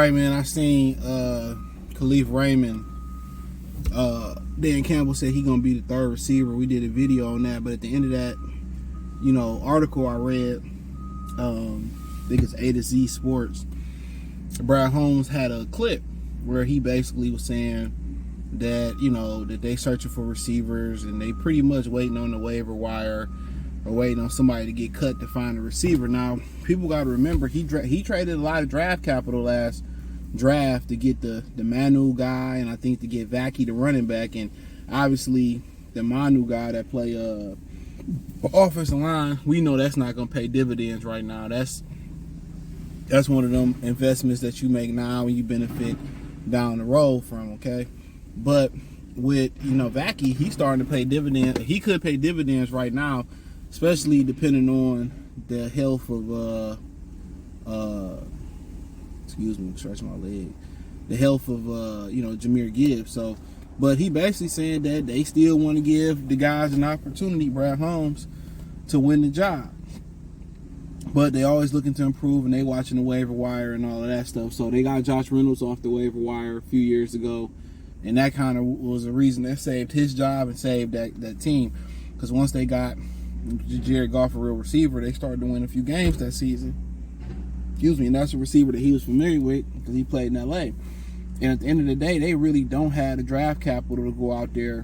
right, man. I seen Khalif Raymond. Dan Campbell said he gonna be the third receiver. We did a video on that, but at the end of that, article I read, I think it's A to Z Sports. Brad Holmes had a clip where he basically was saying that that they searching for receivers and they pretty much waiting on the waiver wire or waiting on somebody to get cut to find a receiver. Now, people got to remember he traded a lot of draft capital last draft to get the Manu guy, and I think to get Vacky, the running back, and obviously the Manu guy that play offensive line. We know that's not gonna pay dividends right now. That's one of them investments that you make now and you benefit down the road from. Okay, but with Vacky, he's starting to pay dividends. He could pay dividends right now, especially depending on the health of excuse me, stretch my leg. The health of Jahmyr Gibbs. So, but he basically saying that they still want to give the guys an opportunity, Brad Holmes, to win the job. But they always looking to improve, and they watching the waiver wire and all of that stuff. So they got Josh Reynolds off the waiver wire a few years ago, and that kind of was the reason that saved his job and saved that team. Because once they got Jared Goff, a real receiver, they started to win a few games that season. Excuse me, and that's a receiver that he was familiar with because he played in LA. And at the end of the day, they really don't have the draft capital to go out there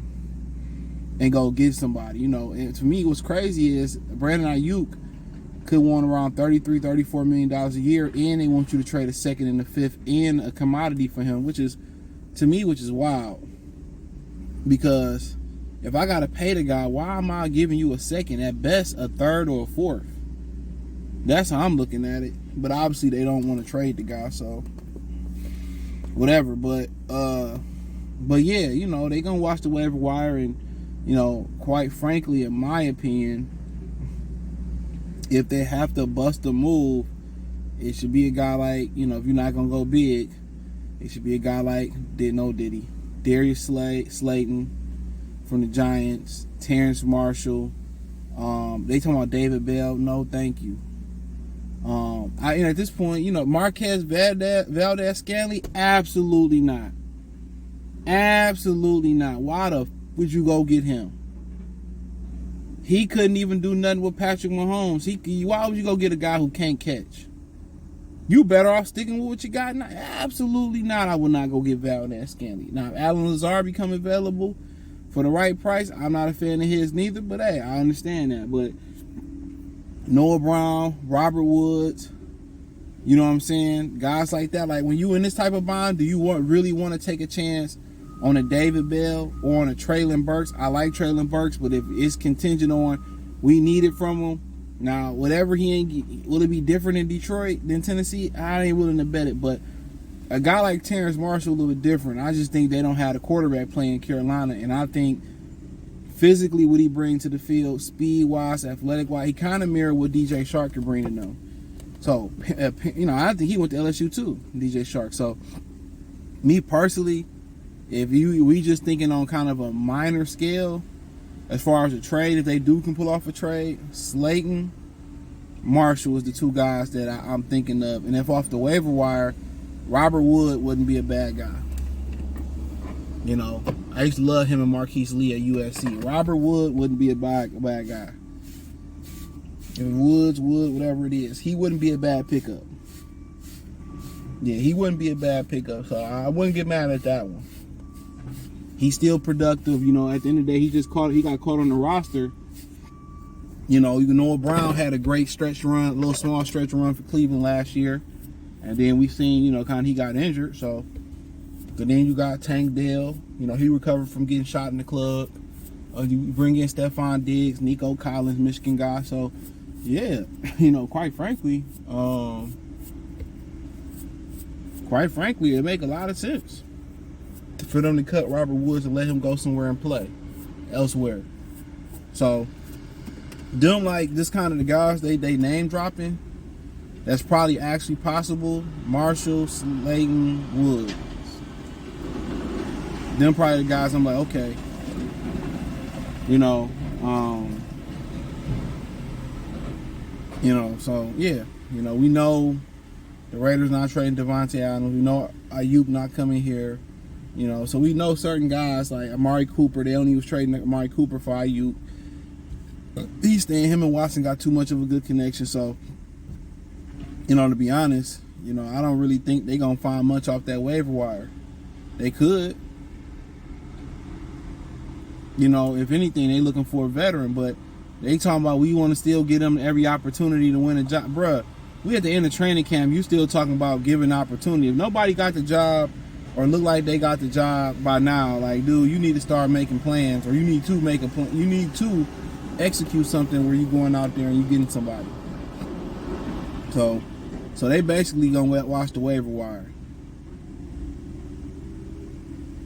and go get somebody, And to me, what's crazy is Brandon Ayuk could want around $33, $34 million a year, and they want you to trade a second and a fifth and a commodity for him, which is wild. Because if I got to pay the guy, why am I giving you a second? At best, a third or a fourth. That's how I'm looking at it. But obviously they don't want to trade the guy, so whatever. But yeah, they gonna watch the waiver wire, and quite frankly, in my opinion, if they have to bust a move, it should be a guy like, if you're not gonna go big, it should be a guy like Darius Slayton from the Giants, Terrence Marshall. They talking about David Bell. No, thank you. At this point, Marquez Valdez-Scantling, absolutely not. Absolutely not. Why the would you go get him? He couldn't even do nothing with Patrick Mahomes. Why would you go get a guy who can't catch? You better off sticking with what you got now. Absolutely not. I would not go get Valdez-Scantling. Now, if Allen Lazard become available for the right price, I'm not a fan of his neither, but hey, I understand that. But Noah Brown, Robert Woods, you know what I'm saying? Guys like that. Like, when you in this type of bond, do you really want to take a chance on a David Bell or on a Treylon Burks? I like Treylon Burks, but if it's contingent on we need it from him, now whatever he ain't, will it be different in Detroit than Tennessee? I ain't willing to bet it. But a guy like Terrence Marshall, a little bit different. I just think they don't have a quarterback playing in Carolina, and I think physically, what he brings to the field, speed-wise, athletic-wise, he kind of mirrored what DJ Shark could bring to them. So, I think he went to LSU too, DJ Shark. So, me personally, if we just thinking on kind of a minor scale, as far as a trade, if they can pull off a trade, Slayton, Marshall is the two guys that I'm thinking of. And if off the waiver wire, Robert Wood wouldn't be a bad guy. I used to love him and Marquise Lee at USC. Robert Wood wouldn't be a bad guy. If Wood, whatever it is, he wouldn't be a bad pickup. Yeah, he wouldn't be a bad pickup, so I wouldn't get mad at that one. He's still productive, at the end of the day, he got caught on the roster. Noah Brown had a great stretch run, a little small stretch run for Cleveland last year. And then we seen, he got injured, so. But then you got Tank Dell. He recovered from getting shot in the club. You bring in Stephon Diggs, Nico Collins, Michigan guy. So, yeah, quite frankly, it make a lot of sense for them to cut Robert Woods and let him go somewhere and play elsewhere. So, them this kind of the guys they name dropping, that's probably actually possible. Marshall, Slayton, Woods. Them probably the guys I'm like, okay, so yeah, we know The Raiders not trading Devontae Adams. We know Ayuk not coming here. You know, so we know certain guys like Amari Cooper. They only was trading Amari Cooper for Ayuk. He's staying. Him and Watson got too much of a good connection. So, you know, to be honest, you know, I don't really think they're going to find much off that waiver wire. They could. You know, if anything, they looking for a veteran. But they talking about we want to still give them every opportunity to win a job. Bruh, we at the end of training camp. You still talking about giving opportunity. If nobody got the job or look like they got the job by now, like, dude, you need to start making plans, or you need to make a plan. You need to execute something where you going out there and you getting somebody. So they basically gonna watch the waiver wire.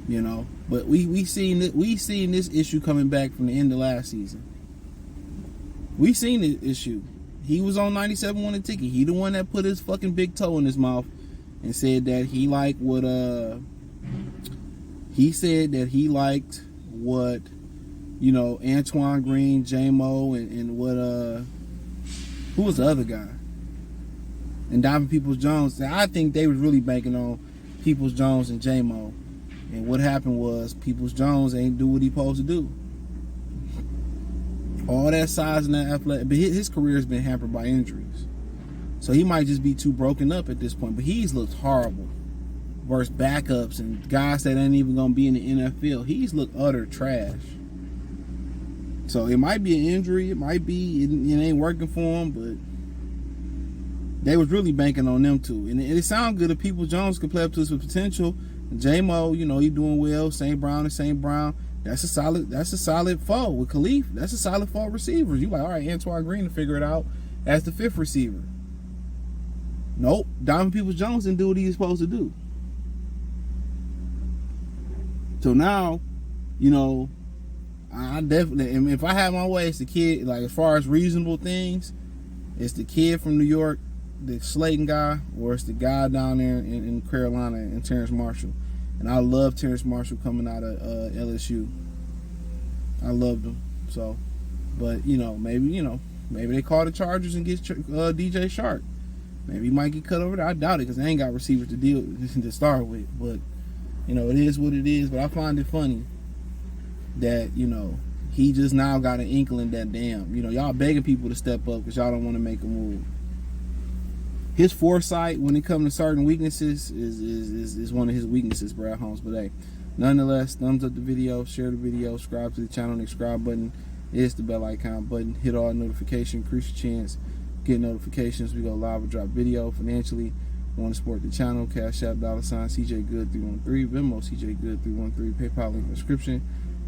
You know, but we seen this issue coming back from the end of last season. We seen this issue. He was on 97 won the ticket. He the one that put his fucking big toe in his mouth and said that he liked what you know, Antoine Green, J-Mo, and what who was the other guy? And Donovan Peoples-Jones. I think they was really banking on Peoples-Jones and J-Mo. And what happened was Peoples-Jones ain't do what he supposed to do. All that size and that athletic, but his career has been hampered by injuries. So he might just be too broken up at this point. But he's looked horrible versus backups and guys that ain't even going to be in the NFL. He's looked utter trash. So it might be an injury. It might be it ain't working for him, but they was really banking on them too. And it sounds good if Peoples-Jones could play up to his potential. J-Mo, you know, he doing well. St. Brown. That's a solid foe with Khalif. That's a solid foe receiver. You like, all right, Antoine Green to figure it out as the fifth receiver. Nope. Donovan Peoples-Jones didn't do what he was supposed to do. So now, you know, I definitely, and if I have my way, it's the kid, like as far as reasonable things, it's the kid from New York, the Slayton guy, or it's the guy down there in Carolina, and Terrence Marshall. And I love Terrence Marshall coming out of LSU. I loved him. So, but maybe they call the Chargers and get DJ Shark. Maybe he might get cut over there. I doubt it because they ain't got receivers to start with. But it is what it is. But I find it funny that he just now got an inkling that damn, y'all begging people to step up because y'all don't want to make a move. His foresight when it comes to certain weaknesses is one of his weaknesses, Brad Holmes. But hey, nonetheless, thumbs up the video, share the video, subscribe to the channel. The subscribe button is the bell icon button. Hit all notifications, increase your chance, get notifications. We go live or drop video financially. Want to support the channel? Cash App, $CJ Good 313, Venmo CJ Good 313, PayPal link in the description.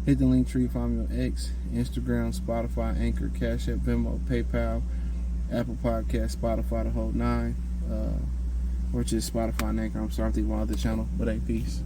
Hit the link tree, find me on X, Instagram, Spotify, Anchor, Cash App, Venmo, PayPal, Apple Podcast, Spotify, the whole nine, or just Spotify and Anchor. I'm sorry, I'm thinking about the channel, but hey, peace.